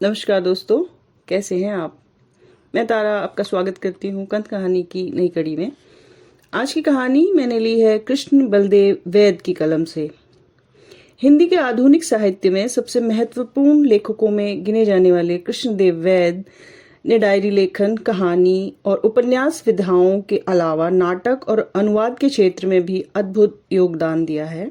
नमस्कार दोस्तों, कैसे हैं आप। मैं तारा आपका स्वागत करती हूँ कंठ कहानी की नई कड़ी में। आज की कहानी मैंने ली है कृष्ण बलदेव वैद की कलम से। हिंदी के आधुनिक साहित्य में सबसे महत्वपूर्ण लेखकों में गिने जाने वाले कृष्णदेव वैद ने डायरी लेखन, कहानी और उपन्यास विधाओं के अलावा नाटक और अनुवाद के क्षेत्र में भी अद्भुत योगदान दिया है।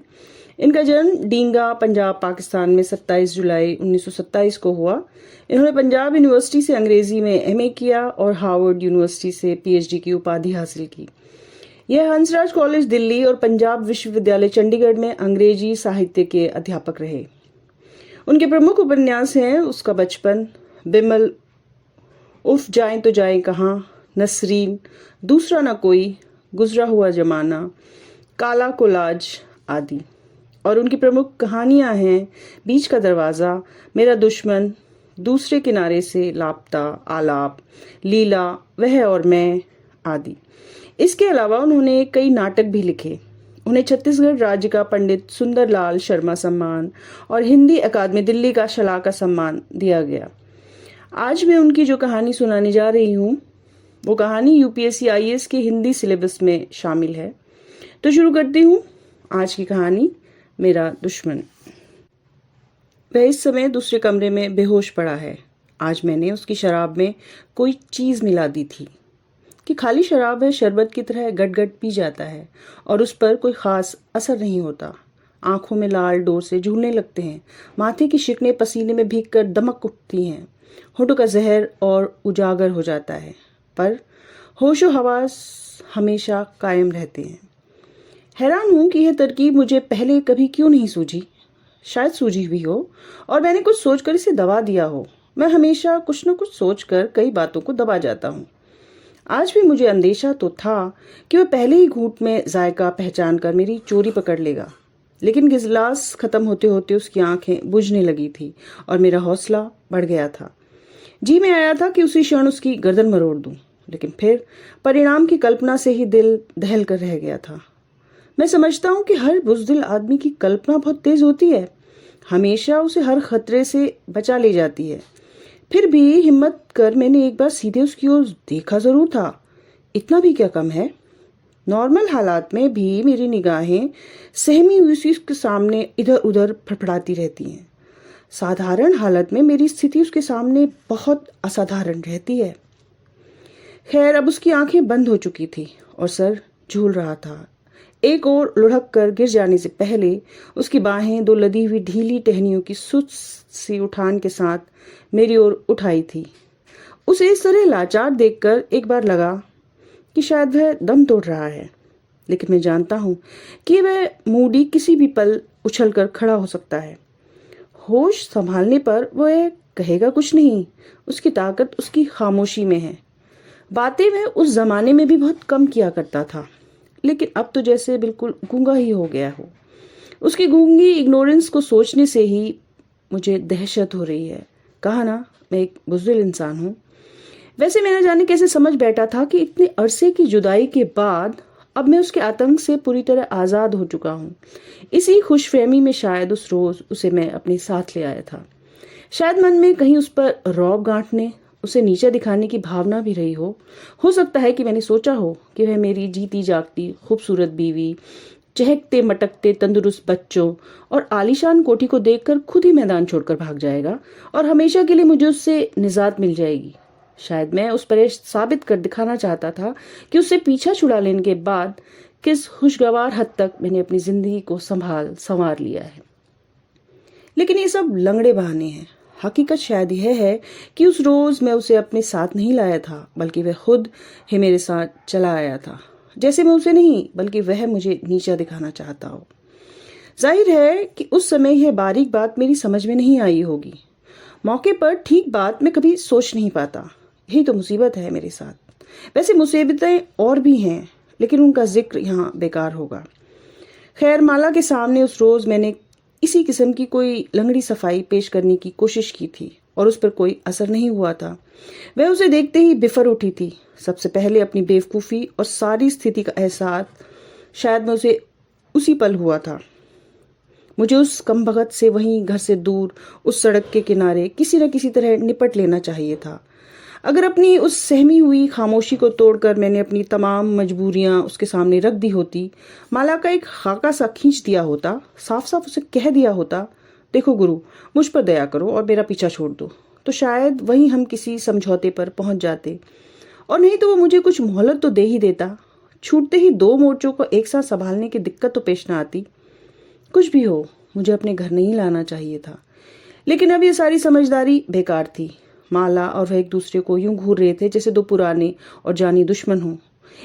इनका जन्म डींगा, पंजाब, पाकिस्तान में 27 जुलाई 1927 को हुआ। इन्होंने पंजाब यूनिवर्सिटी से अंग्रेजी में एमए किया और हार्वर्ड यूनिवर्सिटी से पीएचडी की उपाधि हासिल की। यह हंसराज कॉलेज दिल्ली और पंजाब विश्वविद्यालय चंडीगढ़ में अंग्रेजी साहित्य के अध्यापक रहे। उनके प्रमुख उपन्यास हैं उसका बचपन, बिमल, उफ जाएं तो जाएं कहाँ, नसरीन, दूसरा न कोई, गुजरा हुआ जमाना, काला कोलाज आदि। और उनकी प्रमुख कहानियां हैं बीच का दरवाज़ा, मेरा दुश्मन, दूसरे किनारे से लापता, आलाप, लीला, वह और मैं आदि। इसके अलावा उन्होंने कई नाटक भी लिखे। उन्हें छत्तीसगढ़ राज्य का पंडित सुंदरलाल शर्मा सम्मान और हिंदी अकादमी दिल्ली का शलाका सम्मान दिया गया। आज मैं उनकी जो कहानी सुनाने जा रही हूँ वो कहानी यूपीएससी आईएएस के हिंदी सिलेबस में शामिल है। तो शुरू करती हूँ आज की कहानी, मेरा दुश्मन। वह इस समय दूसरे कमरे में बेहोश पड़ा है। आज मैंने उसकी शराब में कोई चीज़ मिला दी थी कि खाली शराब है, शरबत की तरह गट-गट पी जाता है और उस पर कोई ख़ास असर नहीं होता। आंखों में लाल डोर से झूलने लगते हैं, माथे की शिकने पसीने में भीगकर दमक उठती हैं, होठों का जहर और उजागर हो जाता है, पर होशो हवास हमेशा कायम रहते हैं। हैरान हूं कि यह तरकीब मुझे पहले कभी क्यों नहीं सूझी। शायद सूझी भी हो और मैंने कुछ सोचकर इसे दबा दिया हो। मैं हमेशा कुछ न कुछ सोचकर कई बातों को दबा जाता हूँ। आज भी मुझे अंदेशा तो था कि वह पहले ही घूंट में जायका पहचान कर मेरी चोरी पकड़ लेगा, लेकिन गिलास खत्म होते होते उसकी आंखें बुझने लगी थी और मेरा हौसला बढ़ गया था। जी में आया था कि उसी क्षण उसकी गर्दन मरोड़ दूं, लेकिन फिर परिणाम की कल्पना से ही दिल दहल कर रह गया था। मैं समझता हूँ कि हर बुज़दिल आदमी की कल्पना बहुत तेज होती है, हमेशा उसे हर खतरे से बचा ले जाती है। फिर भी हिम्मत कर मैंने एक बार सीधे उसकी ओर देखा जरूर था। इतना भी क्या कम है। नॉर्मल हालात में भी मेरी निगाहें सहमी हुई उसके सामने इधर उधर फड़फड़ाती रहती हैं। साधारण हालत में मेरी स्थिति उसके सामने बहुत असाधारण रहती है। खैर, अब उसकी आंखें बंद हो चुकी थी और सर झूल रहा था। एक और लुढ़क कर गिर जाने से पहले उसकी बाहें दो लदी हुई ढीली टहनियों की सुस्त सी उठान के साथ मेरी ओर उठाई थी। उसे इस तरह लाचार देखकर एक बार लगा कि शायद वह दम तोड़ रहा है, लेकिन मैं जानता हूँ कि वह मूडी किसी भी पल उछलकर खड़ा हो सकता है। होश संभालने पर वह कहेगा कुछ नहीं, उसकी ताकत उसकी खामोशी में है। बातें वह उस जमाने में भी बहुत कम किया करता था, लेकिन अब तो जैसे बिल्कुल गूंगा ही हो गया हो। उसकी गूंगी इग्नोरेंस को सोचने से ही मुझे दहशत हो रही है। कहा ना, मैं एक बुज़दिल इंसान हूँ। वैसे मैं न जाने कैसे समझ बैठा था कि इतने अरसे की जुदाई के बाद अब मैं उसके आतंक से पूरी तरह आज़ाद हो चुका हूँ। इसी खुशफहमी में शायद उस रोज़ उसे मैं अपने साथ ले आया था। शायद मन में कहीं उस पर रौब गांठने, उसे नीचा दिखाने की भावना भी रही हो सकता है कि मैंने सोचा हो कि वह मेरी जीती जागती खूबसूरत बीवी, चहकते मटकते तंदुरुस्त बच्चों और आलीशान कोठी को देखकर खुद ही मैदान छोड़कर भाग जाएगा और हमेशा के लिए मुझे उससे निजात मिल जाएगी। शायद मैं उस पर साबित कर दिखाना चाहता था कि उससे पीछा छुड़ा लेने के बाद किस खुशगवार हद तक मैंने अपनी जिंदगी को संवार लिया है। लेकिन ये सब लंगड़े बहाने हैं। हकीकत शायद यह है कि उस रोज मैं उसे अपने साथ नहीं लाया था, बल्कि वह खुद ही मेरे साथ चला आया था। जैसे मैं उसे नहीं, बल्कि वह मुझे नीचा दिखाना चाहता हो। जाहिर है कि उस समय यह बारीक बात मेरी समझ में नहीं आई होगी। मौके पर ठीक बात मैं कभी सोच नहीं पाता। यही तो मुसीबत है मेरे साथ। वैसे मुसीबतें और भी हैं, लेकिन उनका जिक्र यहाँ बेकार होगा। खैर, माला के सामने उस रोज मैंने इसी किस्म की कोई लंगड़ी सफाई पेश करने की कोशिश की थी और उस पर कोई असर नहीं हुआ था। वह उसे देखते ही बिफर उठी थी। सबसे पहले अपनी बेवकूफ़ी और सारी स्थिति का एहसास शायद मैं उसे उसी पल हुआ था। मुझे उस कमबख्त से वहीं घर से दूर उस सड़क के किनारे किसी न किसी तरह निपट लेना चाहिए था। अगर अपनी उस सहमी हुई खामोशी को तोड़कर मैंने अपनी तमाम मजबूरियां उसके सामने रख दी होती, माला का एक खाका सा खींच दिया होता, साफ साफ उसे कह दिया होता, देखो गुरु, मुझ पर दया करो और मेरा पीछा छोड़ दो, तो शायद वहीं हम किसी समझौते पर पहुंच जाते। और नहीं तो वो मुझे कुछ मोहलत तो दे ही देता। छूटते ही दो मोर्चों को एक साथ संभालने की दिक्कत तो पेश ना आती। कुछ भी हो, मुझे अपने घर नहीं लाना चाहिए था। लेकिन अब ये सारी समझदारी बेकार थी। माला और वह एक दूसरे को यूं घूर रहे थे जैसे दो पुराने और जानी दुश्मन हों।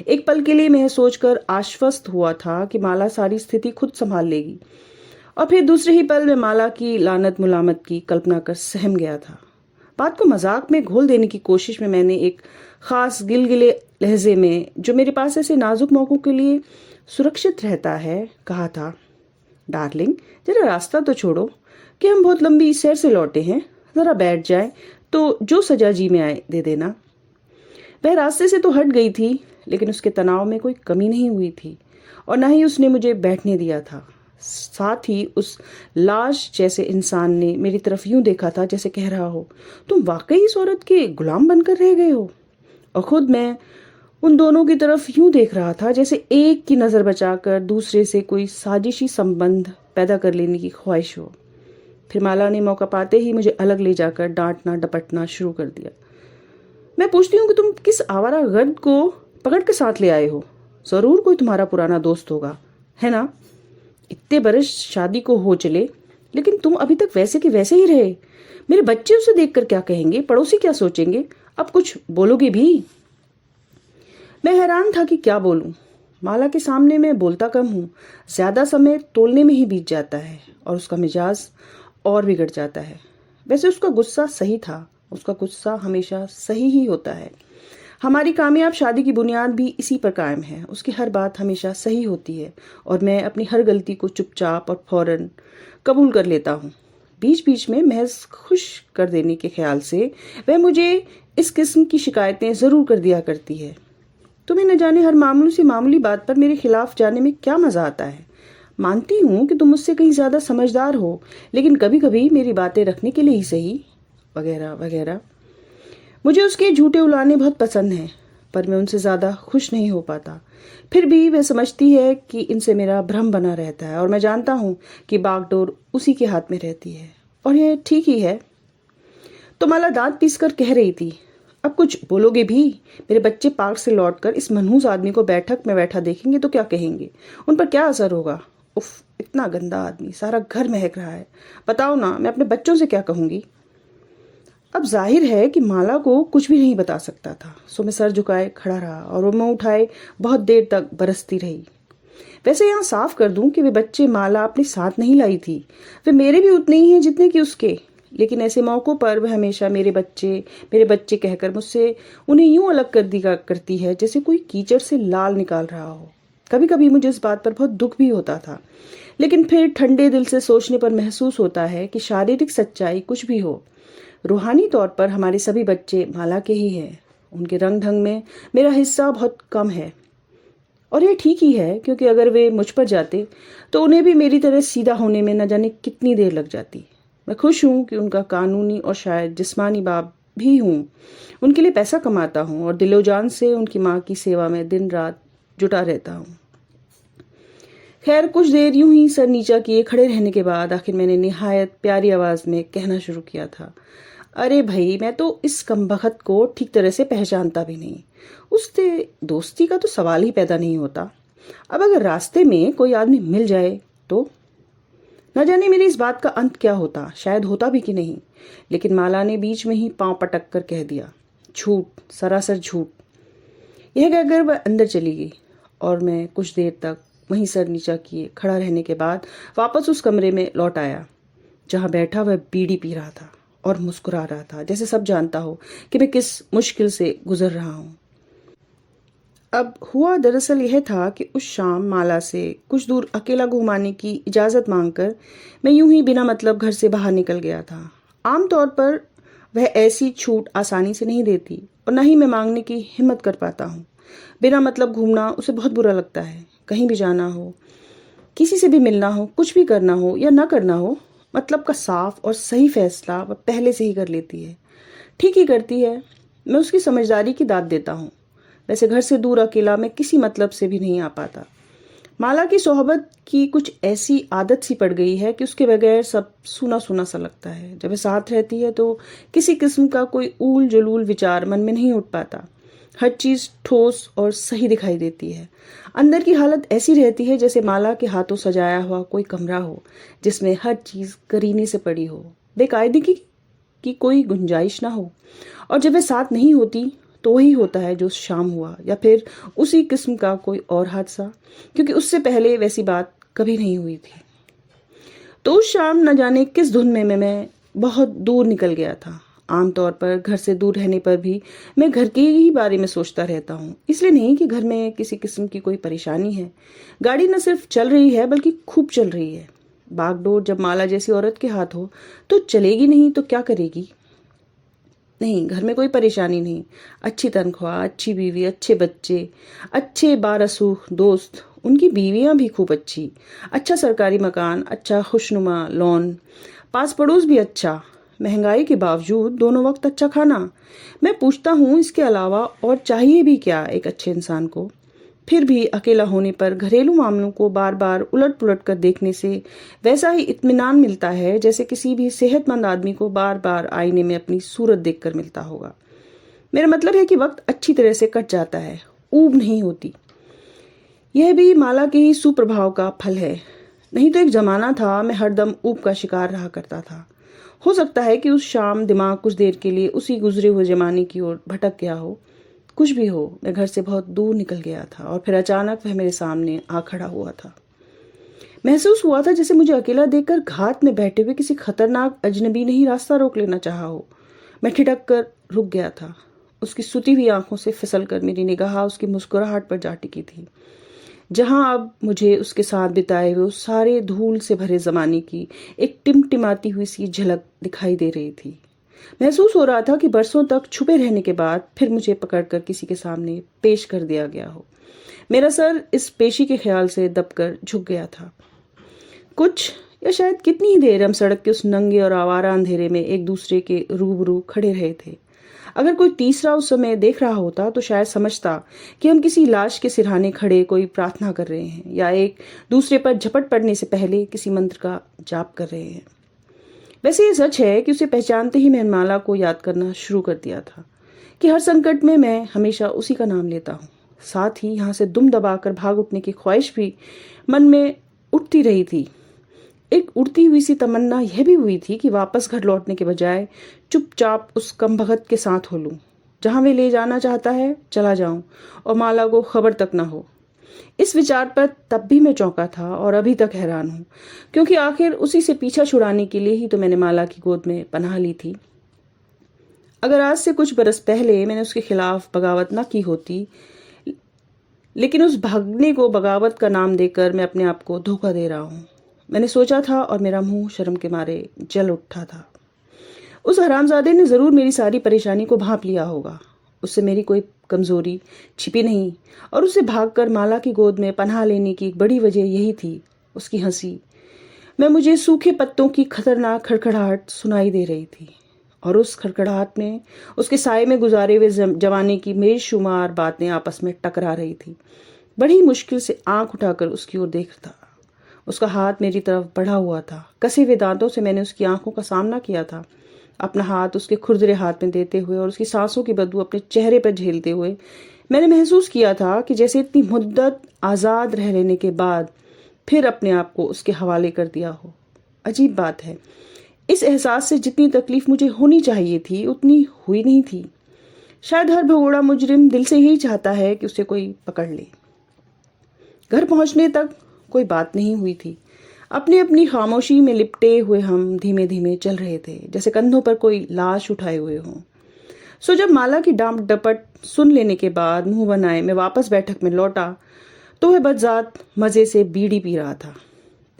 एक पल के लिए मैं सोचकर आश्वस्त हुआ था कि माला सारी स्थिति खुद संभाल लेगी, और फिर दूसरे ही पल में माला की लानत मुलामत की कल्पना कर सहम गया था। बात को मजाक में घोल देने की कोशिश में मैंने एक खास गिलगिले लहजे में, जो मेरे पास ऐसे नाजुक मौकों के लिए सुरक्षित रहता है, कहा था, डार्लिंग, जरा रास्ता तो छोड़ो कि हम बहुत लंबी सैर से लौटे हैं, जरा बैठ जाए तो जो सजा जी में आए दे देना। वह रास्ते से तो हट गई थी, लेकिन उसके तनाव में कोई कमी नहीं हुई थी और न ही उसने मुझे बैठने दिया था। साथ ही उस लाश जैसे इंसान ने मेरी तरफ यूं देखा था जैसे कह रहा हो, तुम वाकई इस औरत के गुलाम बनकर रह गए हो। और खुद मैं उन दोनों की तरफ यूं देख रहा था जैसे एक की नज़र बचाकर दूसरे से कोई साजिशी संबंध पैदा कर लेने की ख्वाहिश हो। फिर माला ने मौका पाते ही मुझे अलग ले जाकर डांटना डपटना शुरू कर दिया। मैं पूछती हूँ कि तुम किस आवारा गर्द को पकड़ के साथ ले आए हो? जरूर कोई तुम्हारा पुराना दोस्त होगा, है ना? इतने बरस शादी को हो चले, लेकिन तुम अभी तक वैसे के वैसे ही रहे। मेरे बच्चे उसे देखकर क्या कहेंगे, पड़ोसी क्या सोचेंगे? अब कुछ बोलोगे भी? मैं हैरान था कि क्या बोलूं। माला के सामने मैं बोलता कम हूँ, ज्यादा समय तोलने में ही बीत जाता है और उसका मिजाज और बिगड़ जाता है। वैसे उसका गुस्सा सही था, उसका गुस्सा हमेशा सही ही होता है। हमारी कामयाब शादी की बुनियाद भी इसी पर कायम है। उसकी हर बात हमेशा सही होती है और मैं अपनी हर गलती को चुपचाप और फौरन कबूल कर लेता हूँ। बीच बीच में महज खुश कर देने के ख्याल से वह मुझे इस किस्म की शिकायतें ज़रूर कर दिया करती है। तुम्हें न जाने हर मामूली सी मामूली बात पर मेरे खिलाफ जाने में क्या मज़ा आता है। मानती हूँ कि तुम मुझसे कहीं ज़्यादा समझदार हो, लेकिन कभी कभी मेरी बातें रखने के लिए ही सही, वगैरह वगैरह। मुझे उसके झूठे उलाने बहुत पसंद हैं, पर मैं उनसे ज़्यादा खुश नहीं हो पाता। फिर भी वह समझती है कि इनसे मेरा भ्रम बना रहता है और मैं जानता हूँ कि बागडोर उसी के हाथ में रहती है, और यह ठीक ही है। तो माला दांत पीसकर कह रही थी, अब कुछ बोलोगे भी? मेरे बच्चे पार्क से लौटकर इस मनहूस आदमी को बैठक में बैठा देखेंगे तो क्या कहेंगे? उन पर क्या असर होगा? उफ, इतना गंदा आदमी, सारा घर महक रहा है। बताओ ना, मैं अपने बच्चों से क्या कहूँगी? अब जाहिर है कि माला को कुछ भी नहीं बता सकता था, सो मैं सर झुकाए खड़ा रहा और वो मुंह उठाए बहुत देर तक बरसती रही। वैसे यहाँ साफ कर दूं कि वे बच्चे माला अपने साथ नहीं लाई थी, वे मेरे भी उतने ही हैं जितने कि उसके। लेकिन ऐसे मौक़ों पर वह हमेशा मेरे बच्चे कहकर मुझसे उन्हें यूं अलग कर दिया करती है जैसे कोई कीचड़ से लाल निकाल रहा हो। कभी कभी मुझे इस बात पर बहुत दुख भी होता था, लेकिन फिर ठंडे दिल से सोचने पर महसूस होता है कि शारीरिक सच्चाई कुछ भी हो, रूहानी तौर पर हमारे सभी बच्चे माला के ही हैं। उनके रंग ढंग में मेरा हिस्सा बहुत कम है, और यह ठीक ही है, क्योंकि अगर वे मुझ पर जाते तो उन्हें भी मेरी तरह सीधा होने में न जाने कितनी देर लग जाती। मैं खुश हूँ कि उनका कानूनी और शायद जिस्मानी बाप भी हूँ। उनके लिए पैसा कमाता हूँ और दिलो जान से उनकी माँ की सेवा में दिन रात जुटा रहता हूँ। खैर, कुछ देर यूं ही सर नीचा किए खड़े रहने के बाद आखिर मैंने निहायत प्यारी आवाज में कहना शुरू किया था, अरे भाई, मैं तो इस कमबख्त को ठीक तरह से पहचानता भी नहीं। उससे दोस्ती का तो सवाल ही पैदा नहीं होता। अब अगर रास्ते में कोई आदमी मिल जाए तो न जाने मेरी इस बात का अंत क्या होता, शायद होता भी कि नहीं। लेकिन माला ने बीच में ही पांव पटक कर कह दिया, झूठ, सरासर झूठ। यह कहकर वह अंदर चली गई और मैं कुछ देर तक वहीं सर नीचा किए खड़ा रहने के बाद वापस उस कमरे में लौट आया जहां बैठा वह बीड़ी पी रहा था और मुस्कुरा रहा था, जैसे सब जानता हो कि मैं किस मुश्किल से गुजर रहा हूं। अब हुआ दरअसल यह था कि उस शाम माला से कुछ दूर अकेला घुमाने की इजाज़त मांगकर मैं यूं ही बिना मतलब घर से बाहर निकल गया था। आमतौर पर वह ऐसी छूट आसानी से नहीं देती और न ही मैं मांगने की हिम्मत कर पाता हूँ। बिना मतलब घूमना उसे बहुत बुरा लगता है। कहीं भी जाना हो, किसी से भी मिलना हो, कुछ भी करना हो या ना करना हो, मतलब का साफ और सही फैसला वह पहले से ही कर लेती है। ठीक ही करती है। मैं उसकी समझदारी की दाद देता हूँ। वैसे घर से दूर अकेला मैं किसी मतलब से भी नहीं आ पाता। माला की सोहबत की कुछ ऐसी आदत सी पड़ गई है कि उसके बगैर सब सूना सूना सा लगता है। जब वह साथ रहती है तो किसी किस्म का कोई ऊल जलूल विचार मन में नहीं उठ पाता। हर चीज ठोस और सही दिखाई देती है। अंदर की हालत ऐसी रहती है जैसे माला के हाथों सजाया हुआ कोई कमरा हो, जिसमें हर चीज करीने से पड़ी हो, बेकायदगी की कोई गुंजाइश ना हो। और जब वह साथ नहीं होती तो वही होता है जो शाम हुआ, या फिर उसी किस्म का कोई और हादसा, क्योंकि उससे पहले वैसी बात कभी नहीं हुई थी। तो उस शाम न जाने किस धुन में मैं बहुत दूर निकल गया था। आमतौर पर घर से दूर रहने पर भी मैं घर के ही बारे में सोचता रहता हूँ। इसलिए नहीं कि घर में किसी किस्म की कोई परेशानी है। गाड़ी न सिर्फ चल रही है बल्कि खूब चल रही है। बागडोर जब माला जैसी औरत के हाथ हो तो चलेगी नहीं तो क्या करेगी। नहीं, घर में कोई परेशानी नहीं। अच्छी तनख्वाह, अच्छी बीवी, अच्छे बच्चे, अच्छे बारसूख दोस्त, उनकी बीवियां भी खूब अच्छी, अच्छा सरकारी मकान, अच्छा खुशनुमा लॉन, पास पड़ोस भी अच्छा, महंगाई के बावजूद दोनों वक्त अच्छा खाना। मैं पूछता हूँ इसके अलावा और चाहिए भी क्या एक अच्छे इंसान को। फिर भी अकेला होने पर घरेलू मामलों को बार बार उलट पुलट कर देखने से वैसा ही इत्मीनान मिलता है जैसे किसी भी सेहतमंद आदमी को बार बार आईने में अपनी सूरत देखकर मिलता होगा। मेरा मतलब है कि वक्त अच्छी तरह से कट जाता है, ऊब नहीं होती। यह भी माला के ही सुप्रभाव का फल है। नहीं तो एक जमाना था मैं हरदम ऊब का शिकार रहा करता था। हो सकता है कि उस शाम दिमाग कुछ देर के लिए उसी गुजरे हुए जमाने की ओर भटक गया हो। कुछ भी हो, मैं घर से बहुत दूर निकल गया था और फिर अचानक वह मेरे सामने आ खड़ा हुआ था। महसूस हुआ था जैसे मुझे अकेला देखकर घात में बैठे हुए किसी खतरनाक अजनबी ने ही रास्ता रोक लेना चाहा हो। मैं ठिठक कर रुक गया था। उसकी सुती हुई आंखों से फिसल कर मेरी निगाह उसकी मुस्कुराहट पर जा टिकी थी, जहां अब मुझे उसके साथ बिताए हुए उस सारे धूल से भरे जमाने की एक टिमटिमाती हुई सी झलक दिखाई दे रही थी। महसूस हो रहा था कि बरसों तक छुपे रहने के बाद फिर मुझे पकड़कर किसी के सामने पेश कर दिया गया हो। मेरा सर इस पेशी के ख्याल से दबकर झुक गया था। कुछ या शायद कितनी ही देर हम सड़क के उस नंगे और आवारा अंधेरे में एक दूसरे के रूबरू खड़े रहे थे। अगर कोई तीसरा उस समय देख रहा होता तो शायद समझता कि हम किसी लाश के सिरहाने खड़े कोई प्रार्थना कर रहे हैं या एक दूसरे पर झपट पड़ने से पहले किसी मंत्र का जाप कर रहे हैं। वैसे ये सच है कि उसे पहचानते ही मैं माला को याद करना शुरू कर दिया था कि हर संकट में मैं हमेशा उसी का नाम लेता हूँ। साथ ही यहाँ से दुम दबाकर भाग उठने की ख्वाहिश भी मन में उठती रही थी। एक उड़ती हुई सी तमन्ना यह भी हुई थी कि वापस घर लौटने के बजाय चुपचाप उस कमबख्त के साथ हो लूं। जहां वे ले जाना चाहता है चला जाऊं और माला को खबर तक ना हो। इस विचार पर तब भी मैं चौंका था और अभी तक हैरान हूं, क्योंकि आखिर उसी से पीछा छुड़ाने के लिए ही तो मैंने माला की गोद में पनाह ली थी। अगर आज से कुछ बरस पहले मैंने उसके खिलाफ बगावत न की होती, लेकिन उस भागने को बगावत का नाम देकर मैं अपने आप को धोखा दे रहा हूँ, मैंने सोचा था और मेरा मुंह शर्म के मारे जल उठा था। उस हरामजादे ने जरूर मेरी सारी परेशानी को भांप लिया होगा। उससे मेरी कोई कमजोरी छिपी नहीं और उसे भागकर माला की गोद में पनाह लेने की एक बड़ी वजह यही थी, उसकी हंसी। मुझे सूखे पत्तों की खतरनाक खड़खड़ाहट सुनाई दे रही थी और उस खड़खड़ाहट में उसके साए में गुजारे हुए जमाने की बेशुमार बातें आपस में टकरा रही थी। बड़ी मुश्किल से आंख उठाकर उसकी ओर देखता। उसका हाथ मेरी तरफ बढ़ा हुआ था। कसे हुए दांतों से मैंने उसकी आंखों का सामना किया था। अपना हाथ उसके खुरदरे हाथ में देते हुए और उसकी सांसों की बदबू अपने चेहरे पर झेलते हुए मैंने महसूस किया था कि जैसे इतनी मुद्दत आज़ाद रह लेने के बाद फिर अपने आप को उसके हवाले कर दिया हो। अजीब बात है, इस एहसास से जितनी तकलीफ मुझे होनी चाहिए थी उतनी हुई नहीं थी। शायद हर भगोड़ा मुजरिम दिल से यही चाहता है कि उसे कोई पकड़ ले। घर पहुंचने तक कोई बात नहीं हुई थी। अपनी अपनी खामोशी में लिपटे हुए हम धीमे धीमे चल रहे थे, जैसे कंधों पर कोई लाश उठाए हुए हों। सो जब माला की डांट डपट सुन लेने के बाद मुंह बनाए मैं वापस बैठक में लौटा तो वह बदजात मजे से बीड़ी पी रहा था।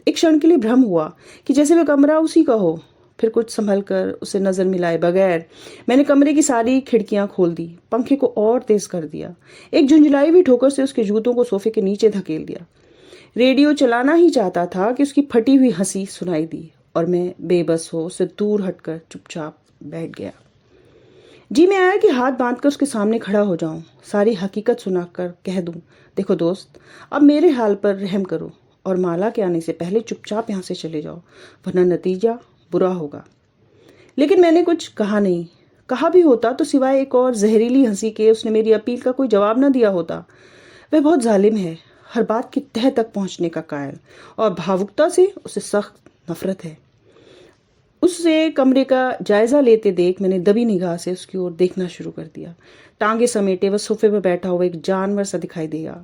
एक क्षण के लिए भ्रम हुआ कि जैसे वह कमरा उसी का हो। फिर कुछ संभल कर उसे नजर मिलाए बगैर मैंने कमरे की सारी खिड़कियां खोल दी, पंखे को और तेज कर दिया, एक झुंझलाई हुई ठोकर से उसके जूतों को सोफे के नीचे धकेल दिया। रेडियो चलाना ही चाहता था कि उसकी फटी हुई हंसी सुनाई दी और मैं बेबस हो उससे दूर हटकर चुपचाप बैठ गया। जी में आया कि हाथ बांधकर उसके सामने खड़ा हो जाऊं, सारी हकीकत सुनाकर कह दूं, देखो दोस्त, अब मेरे हाल पर रहम करो और माला के आने से पहले चुपचाप यहाँ से चले जाओ, वरना नतीजा बुरा होगा। लेकिन मैंने कुछ कहा नहीं। कहा भी होता तो सिवाय एक और जहरीली हंसी के उसने मेरी अपील का कोई जवाब न दिया होता। वह बहुत जालिम है, हर बात की तह तक पहुंचने का कायल, और भावुकता से उसे सख्त नफरत है। उससे कमरे का जायजा लेते देख मैंने दबी निगाह से उसकी ओर देखना शुरू कर दिया। टांगे समेटे वह सोफे पर बैठा हुआ एक जानवर सा दिखाई दिया।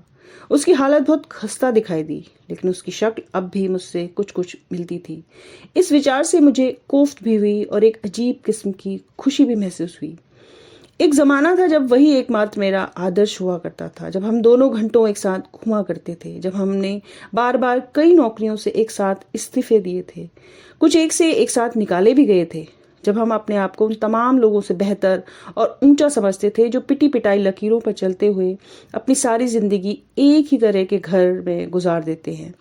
उसकी हालत बहुत खस्ता दिखाई दी, लेकिन उसकी शक्ल अब भी मुझसे कुछ कुछ मिलती थी। इस विचार से मुझे कोफ्त भी हुई और एक अजीब किस्म की खुशी भी महसूस हुई। एक जमाना था जब वही एकमात्र मेरा आदर्श हुआ करता था, जब हम दोनों घंटों एक साथ घुमा करते थे, जब हमने बार बार कई नौकरियों से एक साथ इस्तीफे दिए थे, कुछ एक से एक साथ निकाले भी गए थे, जब हम अपने आप को उन तमाम लोगों से बेहतर और ऊंचा समझते थे जो पिटी पिटाई लकीरों पर चलते हुए अपनी सारी जिंदगी एक ही तरह के घर में गुजार देते हैं,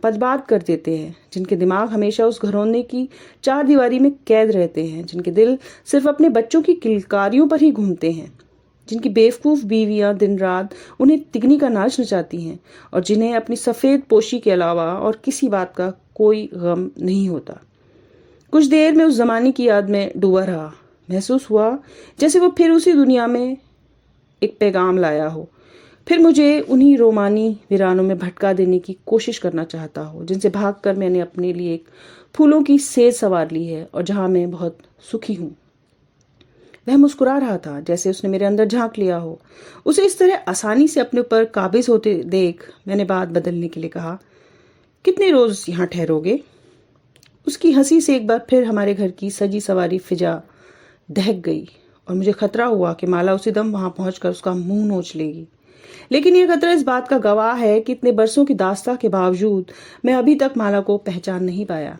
बर्बाद कर देते हैं, जिनके दिमाग हमेशा उस घरौंदे की चार दीवारी में कैद रहते हैं, जिनके दिल सिर्फ अपने बच्चों की किलकारियों पर ही घूमते हैं, जिनकी बेवकूफ़ बीवियां दिन रात उन्हें तिगनी का नाच नचाती हैं और जिन्हें अपनी सफ़ेद पोशी के अलावा और किसी बात का कोई गम नहीं होता। कुछ देर में उस जमाने की याद में डूबा रहा। महसूस हुआ जैसे वो फिर उसी दुनिया में एक पैगाम लाया हो, फिर मुझे उन्हीं रोमानी वीरानों में भटका देने की कोशिश करना चाहता हो जिनसे भागकर मैंने अपने लिए एक फूलों की सेज संवार ली है और जहां मैं बहुत सुखी हूं। वह मुस्कुरा रहा था, जैसे उसने मेरे अंदर झांक लिया हो। उसे इस तरह आसानी से अपने ऊपर काबिज होते देख मैंने बात बदलने के लिए कहा, कितने रोज यहाँ ठहरोगे? उसकी हंसी से एक बार फिर हमारे घर की सजी सवारी फिजा दहक गई और मुझे खतरा हुआ कि माला उसी दम वहां पहुंचकर उसका मुंह नोच लेगी। लेकिन यह खतरा इस बात का गवाह है कि इतने बरसों की दास्ता के बावजूद मैं अभी तक माला को पहचान नहीं पाया।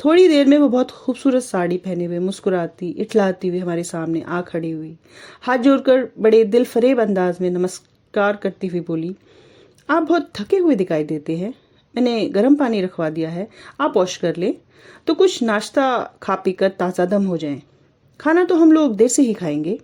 थोड़ी देर में वो बहुत खूबसूरत साड़ी पहने हुए मुस्कुराती इठलाती हुई हमारे सामने आ खड़ी हुई, हाथ जोड़कर बड़े दिल फरेब अंदाज में नमस्कार करती हुई बोली, आप बहुत थके हुए दिखाई देते हैं, मैंने गर्म पानी रखवा दिया है, आप वॉश कर ले तो कुछ नाश्ता खा पी कर ताज़ा दम हो जाएं। खाना तो हम लोग देर से ही खाएंगे।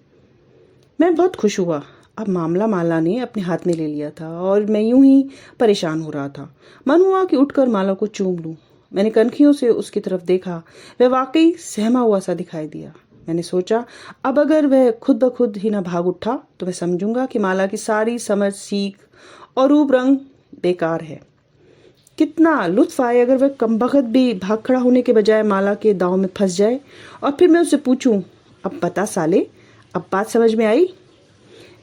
मैं बहुत खुश हुआ। अब मामला माला ने अपने हाथ में ले लिया था और मैं यूं ही परेशान हो रहा था। मन हुआ कि उठकर माला को चूम लूं। मैंने कनखियों से उसकी तरफ देखा। वह वाकई सहमा हुआ सा दिखाई दिया। मैंने सोचा, अब अगर वह खुद ब खुद ही ना भाग उठा तो मैं समझूंगा कि माला की सारी समझ, सीख और रूप रंग बेकार है। कितना लुत्फ आए अगर वह कमबख्त भी भाग खड़ा होने के बजाय माला के दांव में फंस जाए और फिर मैं उससे पूछूं, अब बता साले, अब बात समझ में आई?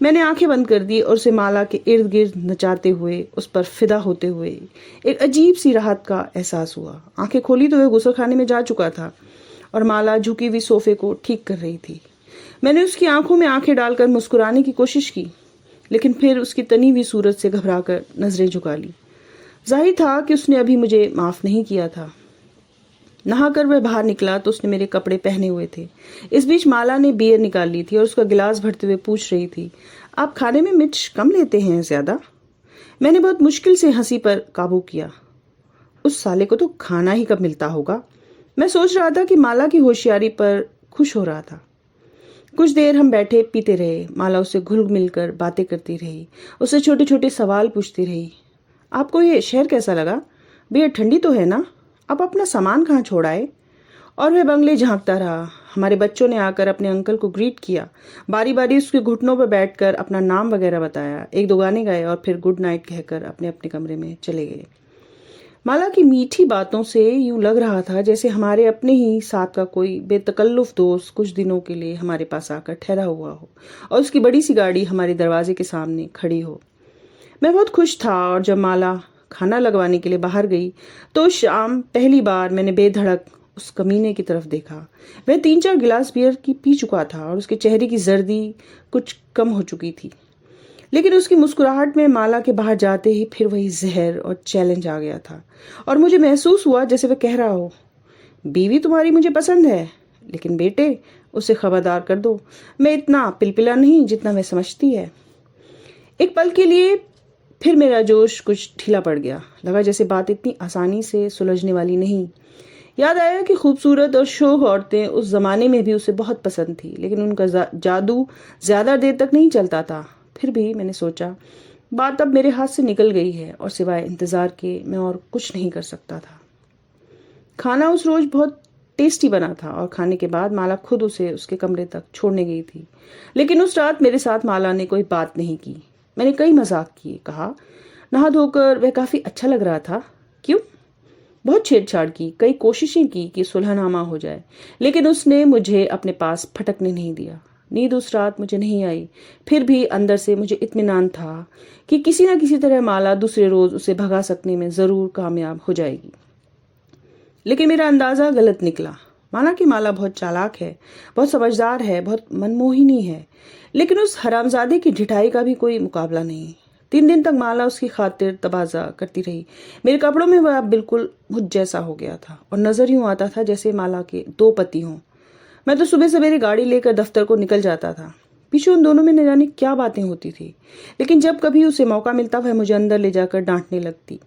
मैंने आंखें बंद कर दी और उसे माला के इर्द गिर्द नचाते हुए, उस पर फिदा होते हुए एक अजीब सी राहत का एहसास हुआ। आंखें खोली तो वह गुस्लखाने में जा चुका था और माला झुकी हुई सोफे को ठीक कर रही थी। मैंने उसकी आंखों में आंखें डालकर मुस्कुराने की कोशिश की, लेकिन फिर उसकी तनी हुई सूरत से घबराकर नजरें झुका ली। जाहिर था कि उसने अभी मुझे माफ नहीं किया था। नहाकर वह बाहर निकला तो उसने मेरे कपड़े पहने हुए थे। इस बीच माला ने बियर निकाल ली थी और उसका गिलास भरते हुए पूछ रही थी, आप खाने में मिर्च कम लेते हैं ज्यादा? मैंने बहुत मुश्किल से हंसी पर काबू किया। उस साले को तो खाना ही कब मिलता होगा। मैं सोच रहा था कि माला की होशियारी पर खुश हो रहा था। कुछ देर हम बैठे पीते रहे। माला उससे घुल मिलकर बातें करती रही, उससे छोटे छोटे सवाल पूछती रही। आपको ये शहर कैसा लगा? बियर ठंडी तो है ना? अब अपना सामान कहाँ छोड़ाए? और वह बंगले झांकता रहा। हमारे बच्चों ने आकर अपने अंकल को ग्रीट किया, बारी बारी उसके घुटनों पर बैठकर अपना नाम वगैरह बताया, एक दो गाने गाए और फिर गुड नाइट कहकर अपने अपने कमरे में चले गए। माला की मीठी बातों से यूं लग रहा था जैसे हमारे अपने ही साथ का कोई बेतकल्लुफ दोस्त कुछ दिनों के लिए हमारे पास आकर ठहरा हुआ हो और उसकी बड़ी सी गाड़ी हमारे दरवाजे के सामने खड़ी हो। मैं बहुत खुश था और जब माला खाना लगवाने के लिए बाहर गई तो शाम पहली बार मैंने बेधड़क उस कमीने की तरफ देखा। वह 3-4 गिलास बियर की पी चुका था और उसके चेहरे की जर्दी कुछ कम हो चुकी थी, लेकिन उसकी मुस्कुराहट में माला के बाहर जाते ही फिर वही जहर और चैलेंज आ गया था और मुझे महसूस हुआ जैसे वह कह रहा हो, बीवी तुम्हारी मुझे पसंद है, लेकिन बेटे उसे खबरदार कर दो, मैं इतना पिलपिला नहीं जितना वह समझती है। एक पल के लिए फिर मेरा जोश कुछ ढीला पड़ गया। लगा जैसे बात इतनी आसानी से सुलझने वाली नहीं। याद आया कि खूबसूरत और शोख औरतें उस जमाने में भी उसे बहुत पसंद थी, लेकिन उनका जादू ज्यादा देर तक नहीं चलता था। फिर भी मैंने सोचा बात अब मेरे हाथ से निकल गई है और सिवाय इंतजार के मैं और कुछ नहीं कर सकता था। खाना उस रोज बहुत टेस्टी बना था और खाने के बाद माला खुद उसे उसके कमरे तक छोड़ने गई थी। लेकिन उस रात मेरे साथ माला ने कोई बात नहीं की। मैंने कई मजाक किए, कहा नहा धोकर वह काफी अच्छा लग रहा था। क्यों? बहुत छेड़छाड़ की, कई कोशिशें की कि सुलहनामा हो जाए, लेकिन उसने मुझे अपने पास फटकने नहीं दिया। नींद उस रात मुझे नहीं आई। फिर भी अंदर से मुझे इत्मीनान था कि किसी न किसी तरह माला दूसरे रोज उसे भगा सकने में जरूर कामयाब हो जाएगी। लेकिन मेरा अंदाजा गलत निकला। माना कि माला बहुत चालाक है, बहुत समझदार है, बहुत मनमोहिनी है, लेकिन उस हरामजादे की ढिठाई का भी कोई मुकाबला नहीं। 3 दिन तक माला उसकी खातिर तबाजा करती रही। मेरे कपड़ों में वह बिल्कुल मुझ जैसा हो गया था और नजर यूं आता था जैसे माला के 2 पति हों। मैं तो सुबह सवेरे गाड़ी लेकर दफ्तर को निकल जाता था। पीछे उन दोनों में न जाने क्या बातें होती थी, लेकिन जब कभी उसे मौका मिलता वह मुझे अंदर ले जाकर डांटने लगती।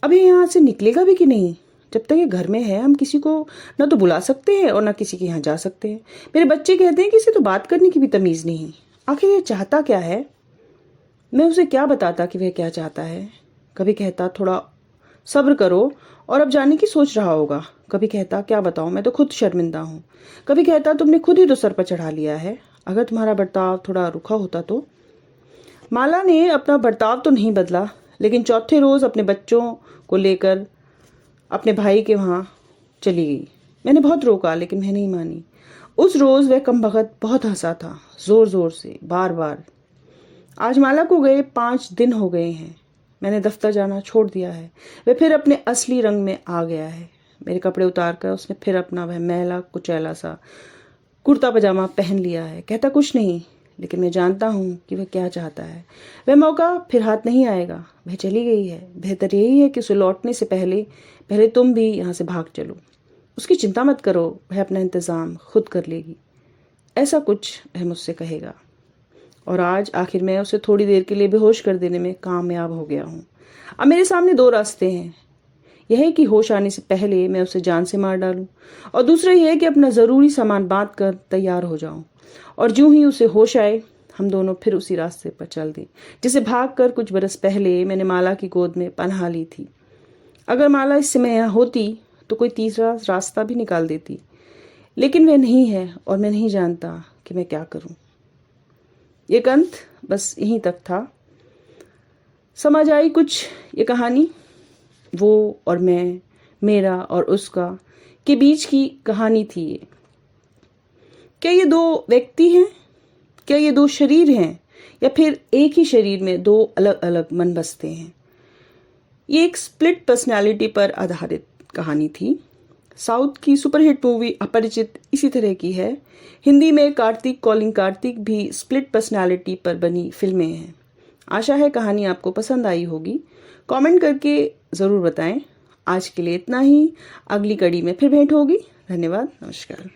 अब ये यहाँ से निकलेगा भी कि नहीं? जब तक ये घर में है हम किसी को न तो बुला सकते हैं और न किसी के यहाँ जा सकते हैं। मेरे बच्चे कहते हैं कि इसे तो बात करने की भी तमीज नहीं। आखिर ये चाहता क्या है? मैं उसे क्या बताता कि वह क्या चाहता है? कभी कहता थोड़ा सब्र करो और अब जाने की सोच रहा होगा। कभी कहता क्या बताऊं, मैं तो खुद शर्मिंदा हूं। कभी कहता तुमने खुद ही तो सर पर चढ़ा लिया है, अगर तुम्हारा बर्ताव थोड़ा रुखा होता तो। माला ने अपना बर्ताव तो नहीं बदला, लेकिन चौथे रोज अपने बच्चों को लेकर अपने भाई के वहां चली गई। मैंने बहुत रोका, लेकिन वह नहीं मानी। उस रोज वह कमबख्त बहुत हंसा था, जोर जोर से, बार बार। आज माला को गए 5 दिन हो गए हैं। मैंने दफ्तर जाना छोड़ दिया है। वह फिर अपने असली रंग में आ गया है। मेरे कपड़े उतार कर उसने फिर अपना वह मैला कुचैला सा कुर्ता पजामा पहन लिया है। कहता कुछ नहीं, लेकिन मैं जानता हूँ कि वह क्या चाहता है। वह मौका फिर हाथ नहीं आएगा। वह चली गई है। बेहतर यही है कि उसे लौटने से पहले तुम भी यहाँ से भाग चलो। उसकी चिंता मत करो, वह अपना इंतजाम खुद कर लेगी। ऐसा कुछ वह मुझसे कहेगा। और आज आखिर मैं उसे थोड़ी देर के लिए बेहोश कर देने में कामयाब हो गया हूँ। अब मेरे सामने 2 रास्ते हैं। यह है कि होश आने से पहले मैं उसे जान से मार डालूं, और दूसरा यह है कि अपना जरूरी सामान बांध कर तैयार हो जाऊं, और ज्यों ही उसे होश आए हम दोनों फिर उसी रास्ते पर चल दें जिसे भागकर कुछ बरस पहले मैंने माला की गोद में पनाह ली थी। अगर माला इस समय यहाँ होती तो कोई तीसरा रास्ता भी निकाल देती, लेकिन वह नहीं है और मैं नहीं जानता कि मैं क्या करूं। ये कंठ बस यहीं तक था। समझ आई कुछ ये कहानी? वो और मैं, मेरा और उसका के बीच की कहानी थी ये। क्या ये 2 व्यक्ति हैं? क्या ये 2 शरीर हैं? या फिर एक ही शरीर में 2 अलग अलग मन बसते हैं? ये एक स्प्लिट पर्सनालिटी पर आधारित कहानी थी। साउथ की सुपरहिट मूवी अपरिचित इसी तरह की है। हिंदी में कार्तिक कॉलिंग कार्तिक भी स्प्लिट पर्सनालिटी पर बनी फिल्में हैं। आशा है कहानी आपको पसंद आई होगी। कमेंट करके ज़रूर बताएं। आज के लिए इतना ही। अगली कड़ी में फिर भेंट होगी। धन्यवाद। नमस्कार।